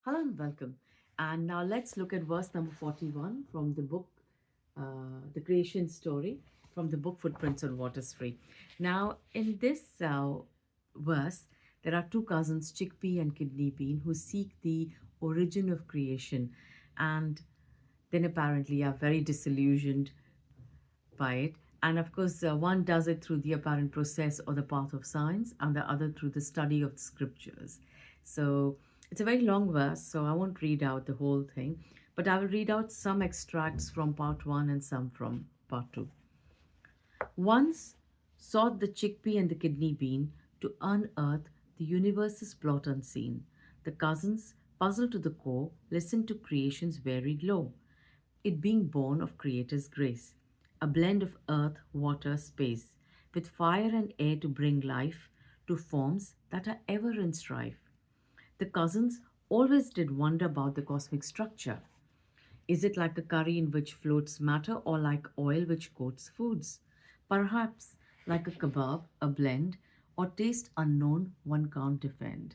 Hello and welcome. And now let's look at verse number 41 from the book, The Creation Story, from the book Footprints on Waters Free. Now, in this verse, there are two cousins, chickpea and kidney bean, who seek the origin of creation and then apparently are very disillusioned by it. And of course, one does it through the apparent process or the path of science, and the other through the study of the scriptures. So it's a very long verse, so I won't read out the whole thing, but I will read out some extracts from part one and some from part two. Once sought the chickpea and the kidney bean to unearth the universe's plot unseen. The cousins, puzzled to the core, listened to creation's varied law, it being born of Creator's grace, a blend of earth, water, space, with fire and air to bring life to forms that are ever in strife. The cousins always did wonder about the cosmic structure. Is it like a curry in which floats matter or like oil which coats foods? Perhaps like a kebab, a blend, or taste unknown one can't defend.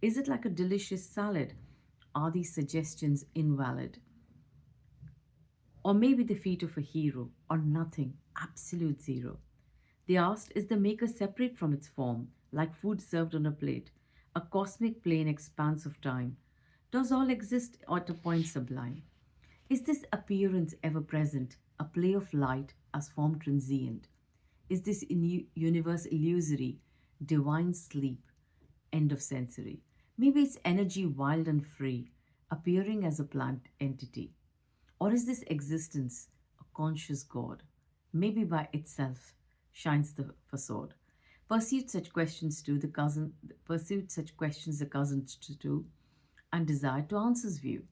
Is it like a delicious salad? Are these suggestions invalid? Or maybe the feet of a hero, or nothing, absolute zero. They asked, is the maker separate from its form, like food served on a plate, a cosmic plain expanse of time? Does all exist at a point sublime? Is this appearance ever present, a play of light as form transient? Is this universe illusory, divine sleep, end of sensory? Maybe it's energy wild and free, appearing as a plant entity. Or is this existence a conscious God? Maybe by itself shines the facade. Pursued such questions the cousins do, and desired to answers view.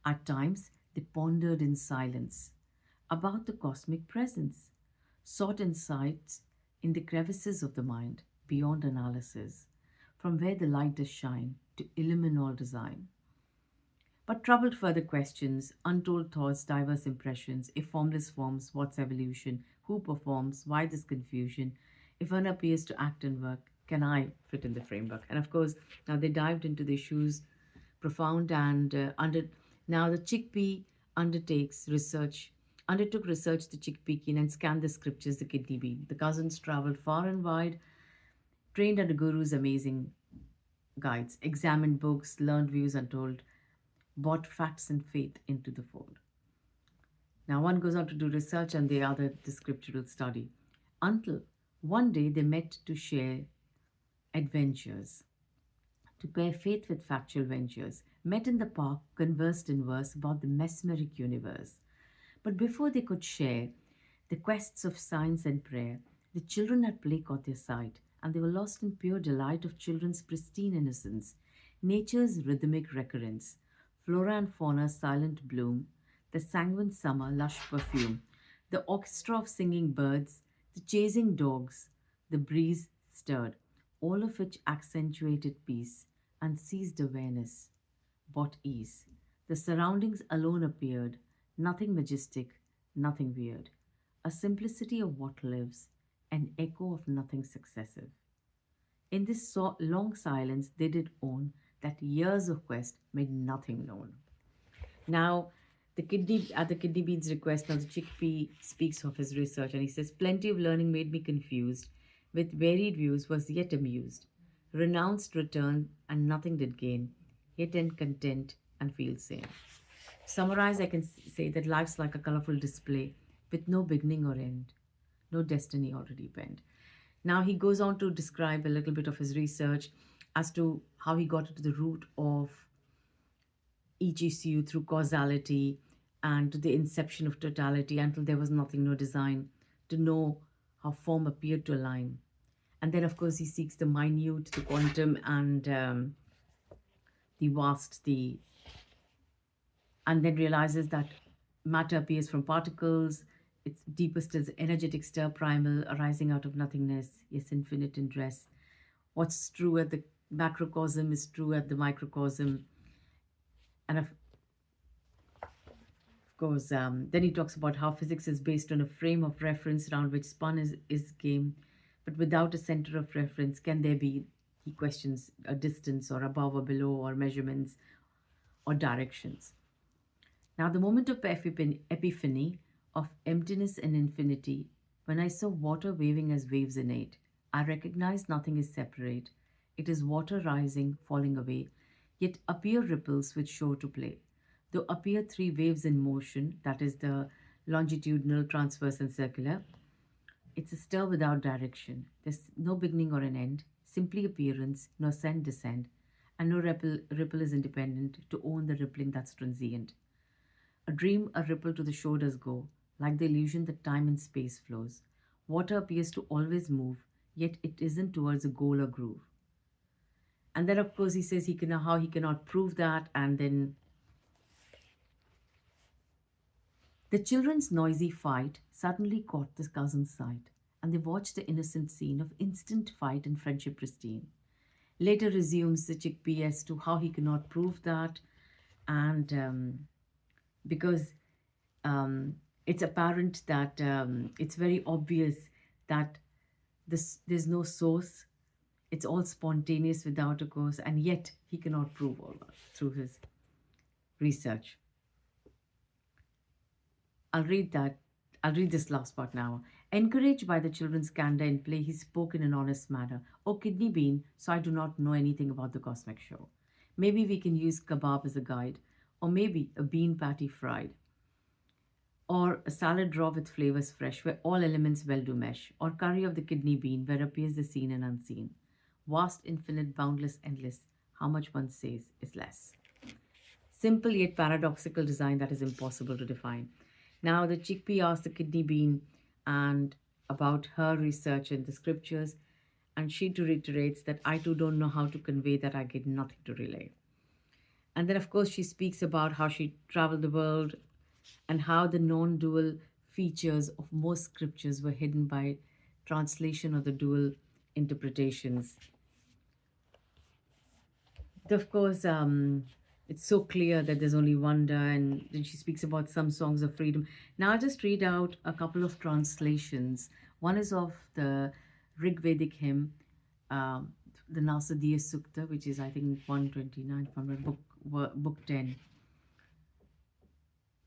At times they pondered in silence about the cosmic presence, sought insights in the crevices of the mind, beyond analysis, from where the light does shine to illumine all design. But troubled further questions, untold thoughts, diverse impressions, if formless forms, what's evolution, who performs, why this confusion, if one appears to act and work, can I fit in the framework? And of course, now they dived into the issues profound and now the chickpea undertakes research undertook research the chickpea keen and scanned the scriptures the kidney bean. The cousins traveled far and wide, trained under gurus amazing guides, examined books, learned views untold, brought facts and faith into the fold. Now, one goes on to do research and the other the scriptural study. Until one day they met to share adventures, to pair faith with factual ventures, met in the park, conversed in verse about the mesmeric universe. But before they could share the quests of science and prayer, the children at play caught their sight, and they were lost in pure delight of children's pristine innocence, nature's rhythmic recurrence, flora and fauna's silent bloom, the sanguine summer lush perfume, the orchestra of singing birds, the chasing dogs, the breeze stirred, all of which accentuated peace and seized awareness, brought ease. The surroundings alone appeared, nothing majestic, nothing weird, a simplicity of what lives, an echo of nothing successive. In this long silence, they did own that years of quest made nothing known. Now, at the kidney bean's request, now the chickpea speaks of his research and he says, plenty of learning made me confused, with varied views was yet amused, renounced return and nothing did gain, yet in content and feel sane. Summarize, I can say that life's like a colorful display with no beginning or end, no destiny already penned. Now he goes on to describe a little bit of his research as to how he got to the root of each issue through causality and to the inception of totality until there was nothing, no design, to know how form appeared to align. And then, of course, he seeks the minute, the quantum, and the vast, and then realizes that matter appears from particles. Its deepest is energetic stir primal, arising out of nothingness, yes, infinite in dress. What's true at the macrocosm is true at the microcosm. And of course, then he talks about how physics is based on a frame of reference around which spun is game, but without a center of reference, can there be, he questions, a distance or above or below or measurements or directions. Now, the moment of epiphany, of emptiness and infinity, when I saw water waving as waves innate, I recognized nothing is separate. It is water rising, falling away, yet appear ripples which show to play. Though appear three waves in motion, that is the longitudinal, transverse, and circular, it's a stir without direction. There's no beginning or an end, simply appearance, no ascent, descent, and no ripple is independent to own the rippling that's transient. A dream, a ripple to the shore does go, like the illusion that time and space flows. Water appears to always move, yet it isn't towards a goal or groove. And then, of course, he says how he cannot prove that. And then the children's noisy fight suddenly caught the cousin's sight, and they watched the innocent scene of instant fight and friendship pristine. Later resumes the chickpea as to how he cannot prove that, and because it's apparent that it's very obvious that there's no source. It's all spontaneous without a cause, and yet he cannot prove all that through his research. I'll read that. I'll read this last part now. Encouraged by the children's candor in play, he spoke in an honest manner. Oh, kidney bean, so I do not know anything about the cosmic show. Maybe we can use kebab as a guide, or maybe a bean patty fried, or a salad raw with flavors fresh, where all elements well do mesh, or curry of the kidney bean, where appears the seen and unseen. Vast, infinite, boundless, endless, how much one says is less. Simple yet paradoxical design that is impossible to define. Now, the chickpea asked the kidney bean and about her research in the scriptures, and she too reiterates that I too don't know how to convey that I get nothing to relay. And then, of course, she speaks about how she traveled the world and how the non dual features of most scriptures were hidden by translation or the dual interpretations. Of course, it's so clear that there's only wonder, and then she speaks about some songs of freedom. Now, I'll just read out a couple of translations. One is of the Rig Vedic hymn, the Nasadiya Sukta, which is, I think, 129 from my book 10.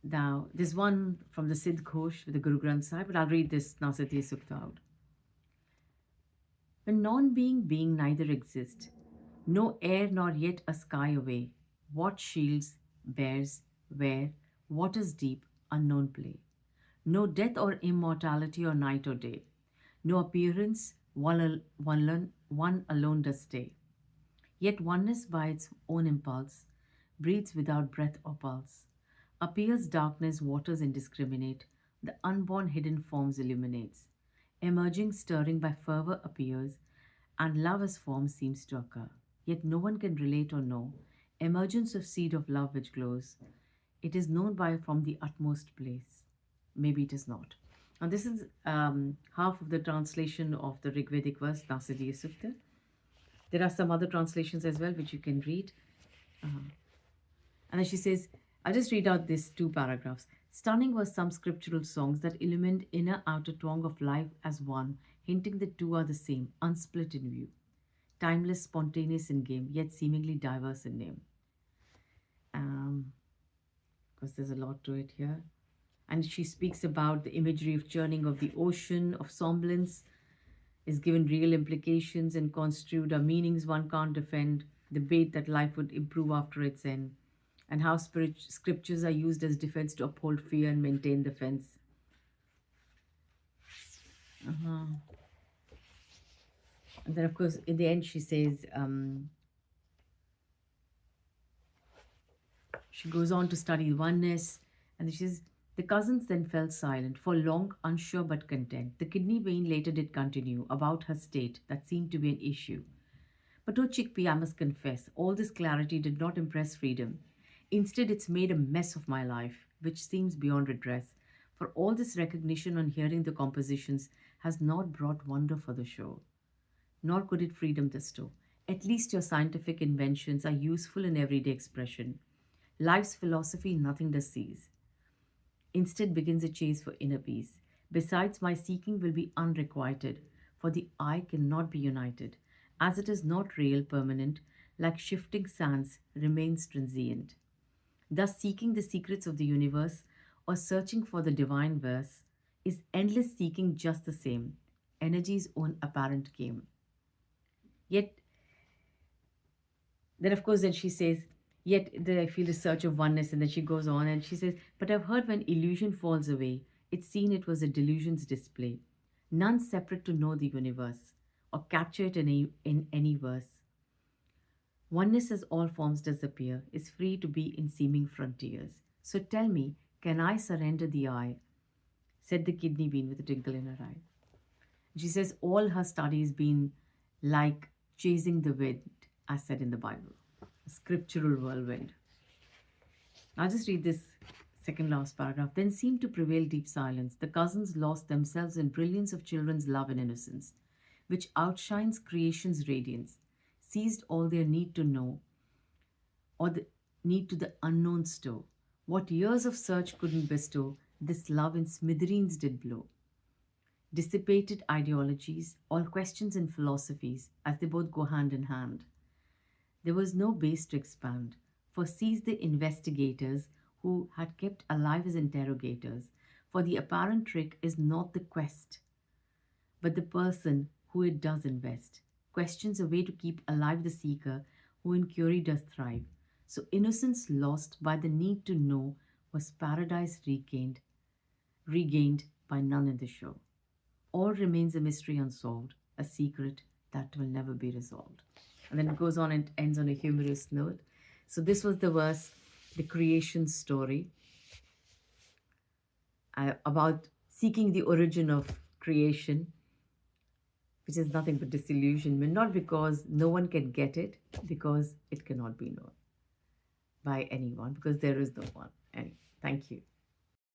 Now, there's one from the Siddh Ghosh with the Guru Granth Sahib, but I'll read this Nasadiya Sukta out. When non-being neither exist, no air nor yet a sky away, what shields, bears, where, waters deep, unknown play. No death or immortality or night or day. No appearance, one alone does stay. Yet oneness by its own impulse, breathes without breath or pulse. Appears darkness, waters indiscriminate, the unborn hidden forms illuminates. Emerging, stirring by fervor appears, and love as form seems to occur. Yet no one can relate or know. Emergence of seed of love which glows. It is known by from the utmost place. Maybe it is not. Now this is half of the translation of the Rigvedic verse, Nasadiya Sukta. There are some other translations as well which you can read. And then she says, I'll just read out these two paragraphs. Stunning were some scriptural songs that illumined inner outer tongue of life as one, hinting the two are the same, unsplit in view. Timeless, spontaneous in game, yet seemingly diverse in name. Because there's a lot to it here. And she speaks about the imagery of churning of the ocean, of semblance, is given real implications and construed are meanings one can't defend, debate that life would improve after its end, and how scriptures are used as defense to uphold fear and maintain the fence. And then, of course, in the end, she says, she goes on to study oneness, and she says, the cousins then fell silent, for long, unsure but content. The kidney vein later did continue about her state that seemed to be an issue. But oh, chickpea, I must confess, all this clarity did not impress freedom. Instead, it's made a mess of my life, which seems beyond redress. For all this recognition on hearing the compositions has not brought wonder for the show, nor could it freedom bestow. At least your scientific inventions are useful in everyday expression. Life's philosophy nothing does seize. Instead begins a chase for inner peace. Besides, my seeking will be unrequited, for the I cannot be united, as it is not real, permanent, like shifting sands, remains transient. Thus, seeking the secrets of the universe or searching for the divine verse is endless seeking just the same, energy's own apparent game. Yet, then of course, then she says, yet I feel the search of oneness, and then she goes on and she says, but I've heard when illusion falls away, it's seen it was a delusion's display, none separate to know the universe or capture it in any verse. Oneness as all forms disappear is free to be in seeming frontiers. So tell me, can I surrender the eye? Said the kidney bean with a twinkle in her eye. She says all her studies been like chasing the wind, as said in the Bible, a scriptural whirlwind. I'll just read this second last paragraph. Then seemed to prevail deep silence. The cousins lost themselves in brilliance of children's love and innocence, which outshines creation's radiance, seized all their need to know, or the need to the unknown stow. What years of search couldn't bestow, this love in smithereens did blow. Dissipated ideologies, all questions and philosophies, as they both go hand in hand. There was no base to expand, for seize the investigators who had kept alive as interrogators, for the apparent trick is not the quest, but the person who it does invest. Questions a way to keep alive the seeker who in query does thrive. So innocence lost by the need to know was paradise regained by none in the show. All remains a mystery unsolved, a secret that will never be resolved. And then it goes on and ends on a humorous note. So this was the verse, the creation story, about seeking the origin of creation, which is nothing but disillusionment, not because no one can get it, because it cannot be known by anyone, because there is no one. Anyway, thank you.